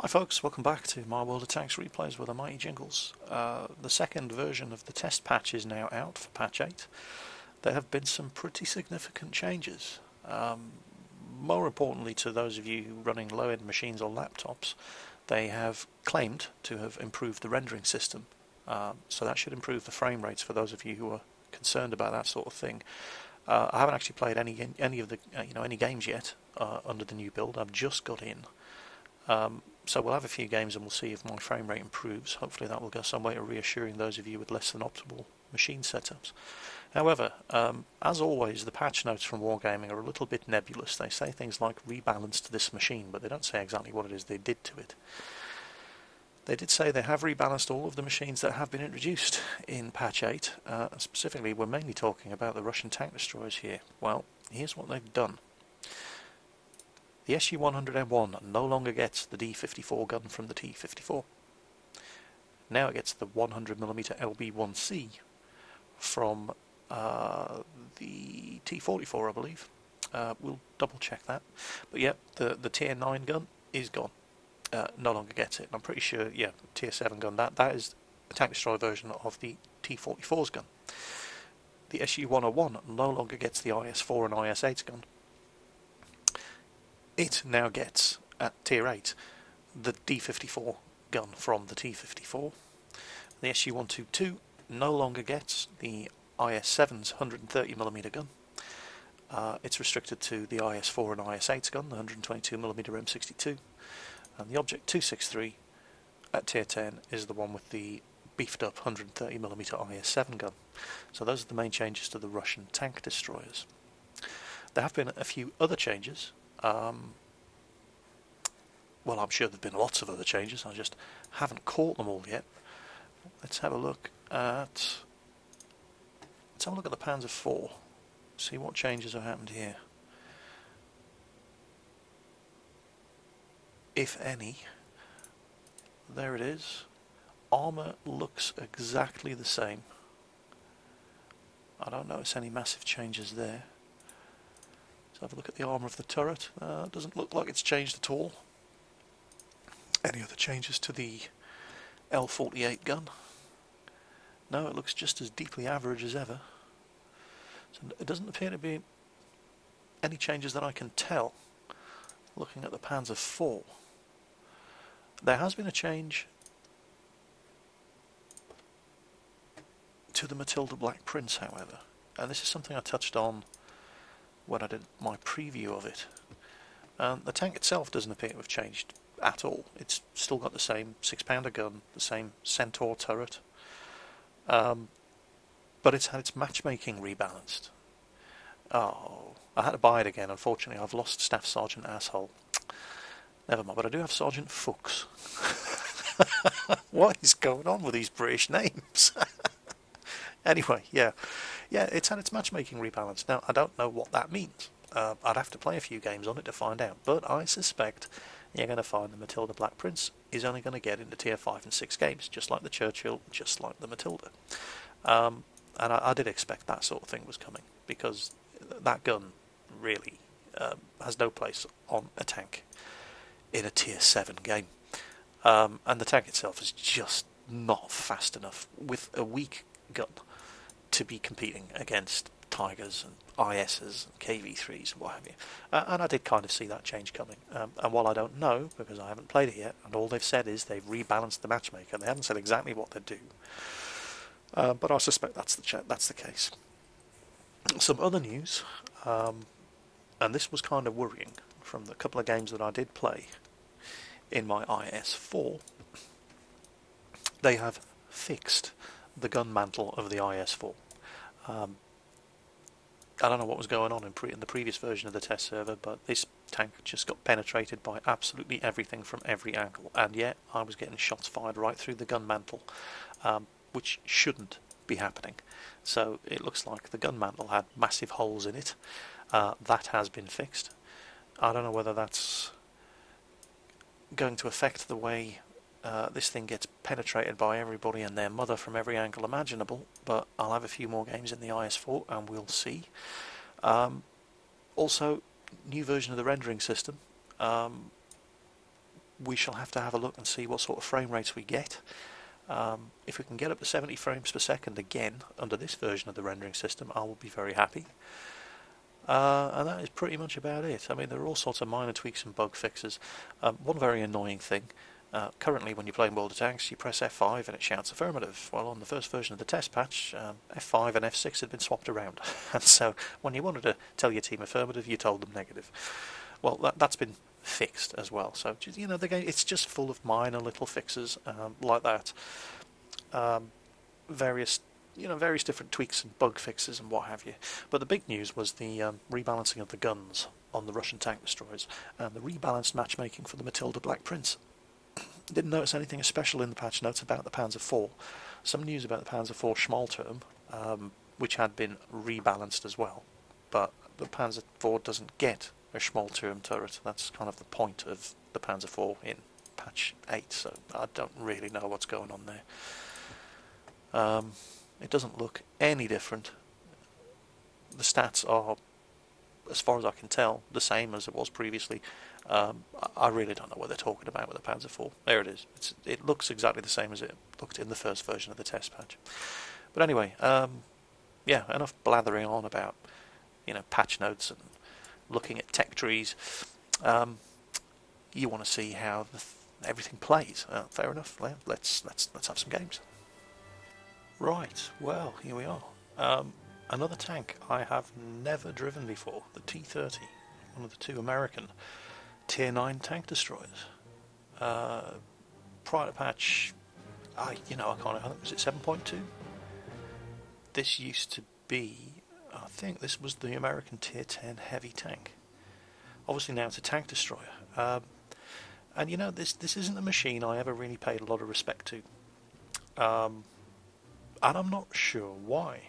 Hi folks, welcome back to My World of Tanks Replays with the mighty Jingles. The second version of the test patch is now out for patch 8. There have been some pretty significant changes. More importantly, to those of you running low-end machines or laptops, they have claimed to have improved the rendering system. So that should improve the frame rates for those of you who are concerned about that sort of thing. I haven't actually played any of the any games yet under the new build. I've just got in. So we'll have a few games and we'll see if my frame rate improves. Hopefully that will go some way to reassuring those of you with less than optimal machine setups. However, as always, the patch notes from Wargaming are a little bit nebulous. They say things like rebalanced this machine, but they don't say exactly what it is they did to it. They did say they have rebalanced all of the machines that have been introduced in patch 8. Specifically, we're mainly talking about the Russian tank destroyers here. Well, here's what they've done. The SU-100M1 no longer gets the D54 gun from the T54. Now it gets the 100mm LB1C from the T44, I believe. We'll double check that. But yeah, the Tier 9 gun is gone. No longer gets it. I'm pretty sure, yeah, Tier 7 gun, that is a tank destroyer version of the T44's gun. The SU-101 no longer gets the IS-4 and IS-8's gun. It now gets, at Tier 8, the D54 gun from the T54. The SU-122 no longer gets the IS-7's 130mm gun. It's restricted to the IS-4 and IS-8's gun, the 122mm M62. And the Object 263 at Tier 10 is the one with the beefed up 130mm IS-7 gun. So those are the main changes to the Russian tank destroyers. There have been a few other changes. Well, I'm sure there have been lots of other changes, I just haven't caught them all yet. Let's have a look at the Panzer IV, see what changes have happened here. If any. There it is. Armour looks exactly the same. I don't notice any massive changes there. Let's have a look at the armour of the turret. Doesn't look like it's changed at all. Any other changes to the L48 gun? No, it looks just as deeply average as ever. So it doesn't appear to be any changes that I can tell looking at the Panzer IV. There has been a change to the Matilda Black Prince, however, and this is something I touched on when I did my preview of it. The tank itself doesn't appear to have changed at all. It's still got the same 6-pounder gun, the same Centaur turret, but it's had its matchmaking rebalanced. Oh, I had to buy it again. Unfortunately, I've lost Staff Sergeant Asshole. Never mind, but I do have Sergeant Fuchs. What is going on with these British names? Anyway, yeah, it's had its matchmaking rebalanced. Now, I don't know what that means. I'd have to play a few games on it to find out, but I suspect you're going to find the Matilda Black Prince is only going to get into Tier 5 and 6 games, just like the Churchill, just like the Matilda. And I did expect that sort of thing was coming, because that gun really has no place on a tank in a Tier 7 game. And the tank itself is just not fast enough with a weak gun to be competing against Tigers and ISs and KV3s and what have you. And I did kind of see that change coming. And while I don't know, because I haven't played it yet, and all they've said is they've rebalanced the matchmaker, they haven't said exactly what they do. But I suspect that's the case. Some other news, and this was kind of worrying from the couple of games that I did play in my IS-4. They have fixed the gun mantle of the IS-4. I don't know what was going on in the previous version of the test server, but this tank just got penetrated by absolutely everything from every angle, and yet I was getting shots fired right through the gun mantle, which shouldn't be happening. So it looks like the gun mantle had massive holes in it. That has been fixed. I don't know whether that's going to affect the way this thing gets penetrated by everybody and their mother from every angle imaginable, but I'll have a few more games in the IS-4 and we'll see. Also, new version of the rendering system. we shall have to have a look and see what sort of frame rates we get. If we can get up to 70 frames per second again under this version of the rendering system, I will be very happy. And that is pretty much about it. I mean, there are all sorts of minor tweaks and bug fixes. One very annoying thing, currently when you're playing World of Tanks, you press F5 and it shouts affirmative. Well, on the first version of the test patch, F5 and F6 had been swapped around. And so when you wanted to tell your team affirmative, you told them negative. Well, that's been fixed as well. So, you know, the game, it's just full of minor little fixes like that. Various different tweaks and bug fixes and what have you. But the big news was the rebalancing of the guns on the Russian tank destroyers and the rebalanced matchmaking for the Matilda Black Prince. Didn't notice anything special in the patch notes about the Panzer IV. Some news about the Panzer IV Schmalturm, which had been rebalanced as well. But the Panzer IV doesn't get a Schmalturm turret. That's kind of the point of the Panzer IV in patch 8, so I don't really know what's going on there. It doesn't look any different. The stats are, as far as I can tell, the same as it was previously. I really don't know what they're talking about with the Panzer IV. There it is. It looks exactly the same as it looked in the first version of the test patch. But anyway, yeah, enough blathering on about, you know, patch notes and looking at tech trees. You want to see how everything plays. Fair enough. Well, let's have some games. Right, well, here we are. Another tank I have never driven before, the T30, one of the two American Tier 9 tank destroyers. Prior to patch, I think, was it 7.2? This used to be, I think this was the American Tier 10 heavy tank. Obviously now it's a tank destroyer. And you know, this isn't a machine I ever really paid a lot of respect to. And I'm not sure why.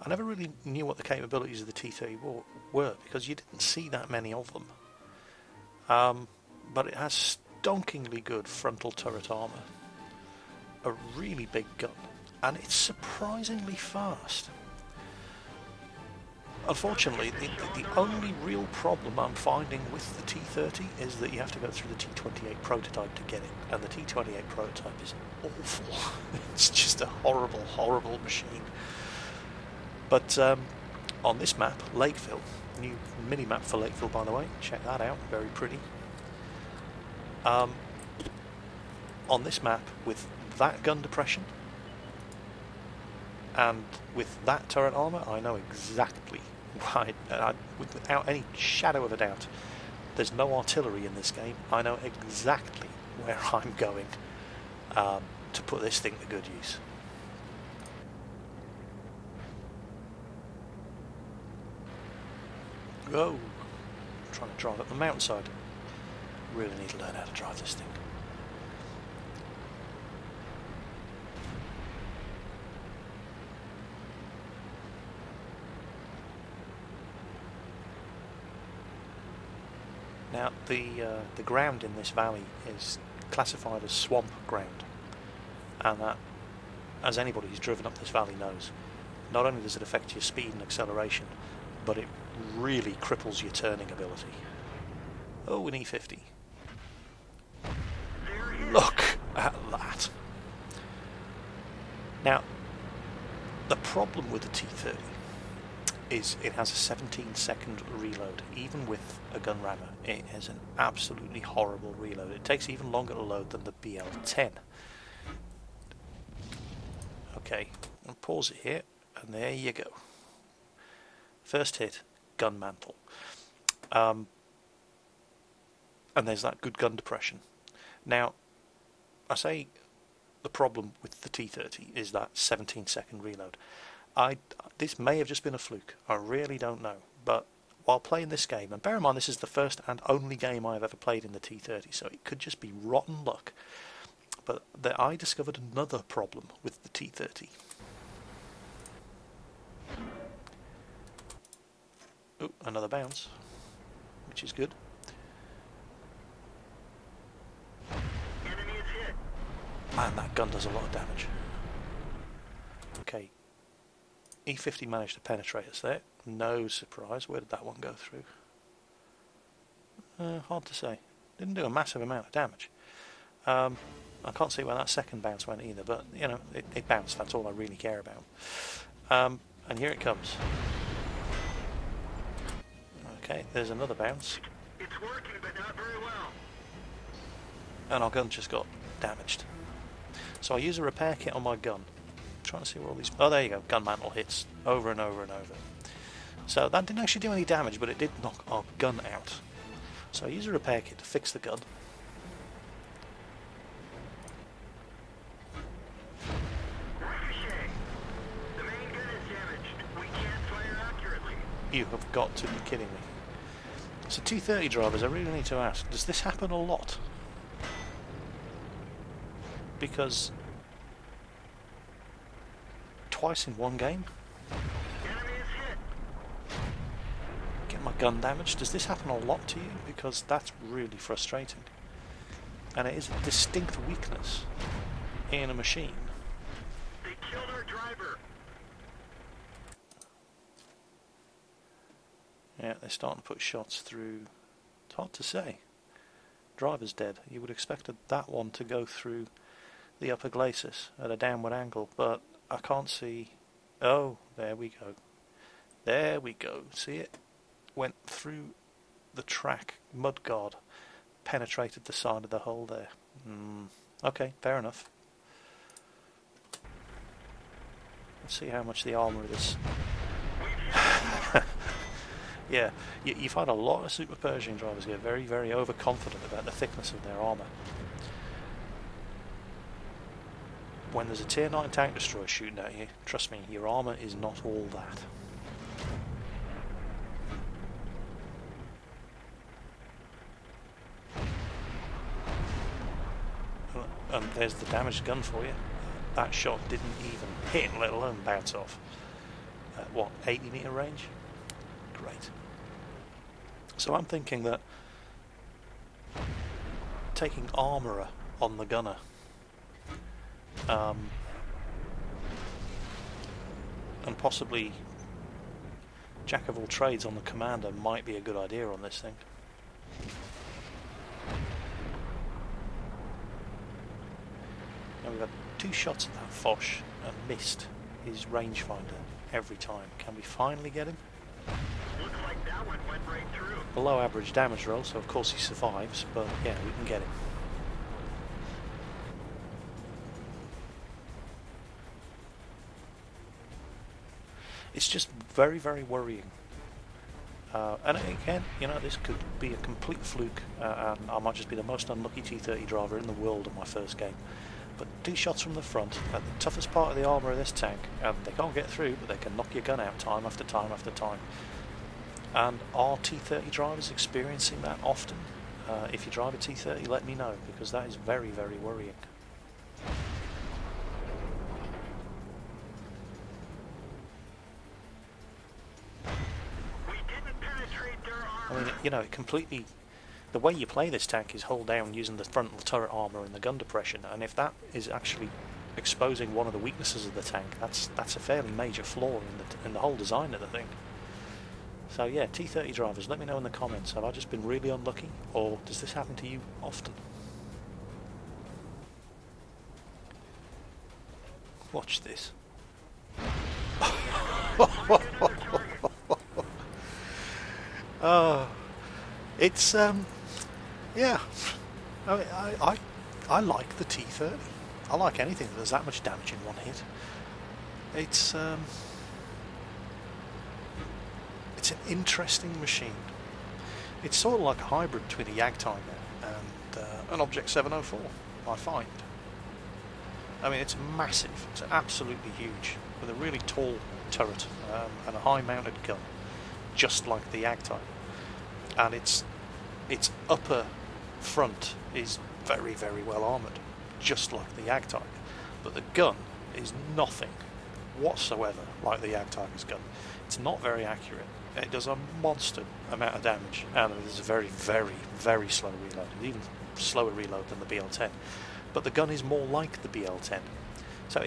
I never really knew what the capabilities of the T30 were, because you didn't see that many of them. But it has stonkingly good frontal turret armour, a really big gun, and it's surprisingly fast. Unfortunately, the only real problem I'm finding with the T30 is that you have to go through the T28 prototype to get it, and the T28 prototype is awful. It's just a horrible, horrible machine. But on this map, Lakeville, new mini-map for Lakeville, by the way, check that out, very pretty. On this map, with that gun depression, and with that turret armour, I know exactly why, without any shadow of a doubt. There's no artillery in this game. I know exactly where I'm going to put this thing to good use. Oh, I'm trying to drive up the mountainside. Really need to learn how to drive this thing. Now, the ground in this valley is classified as swamp ground, and that, as anybody who's driven up this valley knows, not only does it affect your speed and acceleration, but it really cripples your turning ability. Oh, an E50. Look at that. Now, the problem with the T30 is it has a 17-second reload. Even with a gun rammer, it has an absolutely horrible reload. It takes even longer to load than the BL-10. Okay, I'll pause it here, and there you go. First hit, gun mantle. And there's that good gun depression. Now, I say the problem with the T30 is that 17-second reload. This may have just been a fluke, I really don't know, but while playing this game, and bear in mind this is the first and only game I've ever played in the T30, so it could just be rotten luck, but I discovered another problem with the T30. Oh, another bounce, which is good. Man, that gun does a lot of damage. Okay. E50 managed to penetrate us there. No surprise. Where did that one go through? Hard to say. Didn't do a massive amount of damage. I can't see where that second bounce went either, but you know, it bounced. That's all I really care about. And here it comes. Okay, there's another bounce. It's working, but not very well. And our gun just got damaged. So I use a repair kit on my gun. Trying to see where all these... Oh, there you go. Gun mantle hits over and over and over. So that didn't actually do any damage, but it did knock our gun out. So I use a repair kit to fix the gun. You have got to be kidding me. So T30 drivers, I really need to ask, does this happen a lot? Because twice in one game? Get my gun damaged? Does this happen a lot to you? Because that's really frustrating. And it is a distinct weakness in a machine. They killed our driver. Yeah, they're starting to put shots through. It's hard to say. Driver's dead. You would expect that one to go through the upper glacis at a downward angle, but I can't see. Oh, there we go. There we go. See it? Went through the track. Mudguard penetrated the side of the hole there. Okay, fair enough. Let's see how much the armour is. Yeah, you find a lot of Super Pershing drivers get very, very overconfident about the thickness of their armour. When there's a Tier 9 tank destroyer shooting at you, trust me, your armour is not all that. And there's the damaged gun for you. That shot didn't even hit, let alone bounce off. At what, 80 metre range? Great. So I'm thinking that taking armourer on the gunner and possibly jack of all trades on the commander might be a good idea on this thing. Now we've had 2 shots at that Foch and missed his rangefinder every time. Can we finally get him? Looks like that one went right through. Below average damage roll, so of course he survives, but yeah, we can get him. It's just very, very worrying. And again, you know, this could be a complete fluke, and I might just be the most unlucky T30 driver in the world in my first game. But 2 shots from the front at the toughest part of the armour of this tank, and they can't get through, but they can knock your gun out time after time after time. And are T30 drivers experiencing that often? If you drive a T30, let me know, because that is very, very worrying. We didn't penetrate their armor. I mean, you know, it completely... The way you play this tank is hold down using the frontal turret armour and the gun depression, and if that is actually exposing one of the weaknesses of the tank, that's a fairly major flaw in the whole design of the thing. So yeah, T30 drivers, let me know in the comments, have I just been really unlucky, or does this happen to you often? Watch this. Oh, it's yeah. I mean, I like the T30. I like anything that does that much damage in one hit. It's an interesting machine. It's sort of like a hybrid between a Jagdtiger and an Object 704, I find. I mean, it's massive. It's absolutely huge, with a really tall turret and a high-mounted gun, just like the Jagdtiger. And its upper front is very, very well armoured, just like the Jagdtiger. But the gun is nothing whatsoever like the Jagdtiger's gun. It's not very accurate. It does a monster amount of damage, and it is a very, very, very slow reload, even slower reload than the BL-10. But the gun is more like the BL-10. So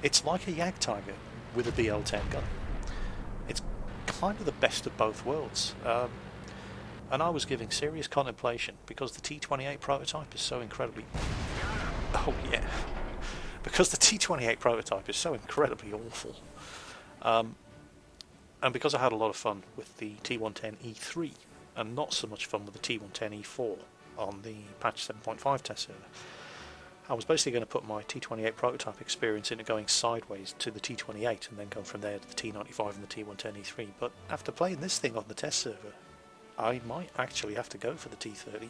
it's like a Jagdtiger with a BL-10 gun. It's kind of the best of both worlds. and I was giving serious contemplation because the T28 prototype is so incredibly... Oh yeah. Because the T28 prototype is so incredibly awful. And because I had a lot of fun with the T110E3 and not so much fun with the T110E4 on the patch 7.5 test server, I was basically going to put my T28 prototype experience into going sideways to the T28 and then go from there to the T95 and the T110E3. But after playing this thing on the test server, I might actually have to go for the T30.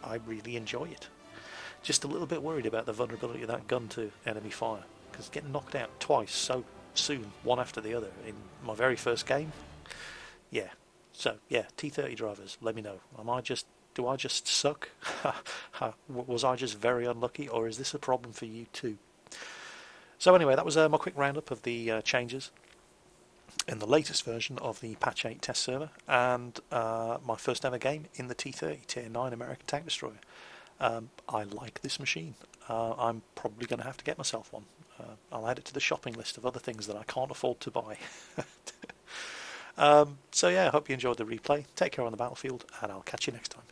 I really enjoy it. Just a little bit worried about the vulnerability of that gun to enemy fire, because getting knocked out twice so soon, one after the other, in my very first game. Yeah. So yeah, T30 drivers, let me know. Do I just suck? Was I just very unlucky, or is this a problem for you too? So anyway, that was my quick roundup of the changes in the latest version of the Patch 8 test server, and my first ever game in the T30 Tier 9 American Tank Destroyer. I like this machine. I'm probably going to have to get myself one. I'll add it to the shopping list of other things that I can't afford to buy. So yeah, I hope you enjoyed the replay. Take care on the battlefield, and I'll catch you next time.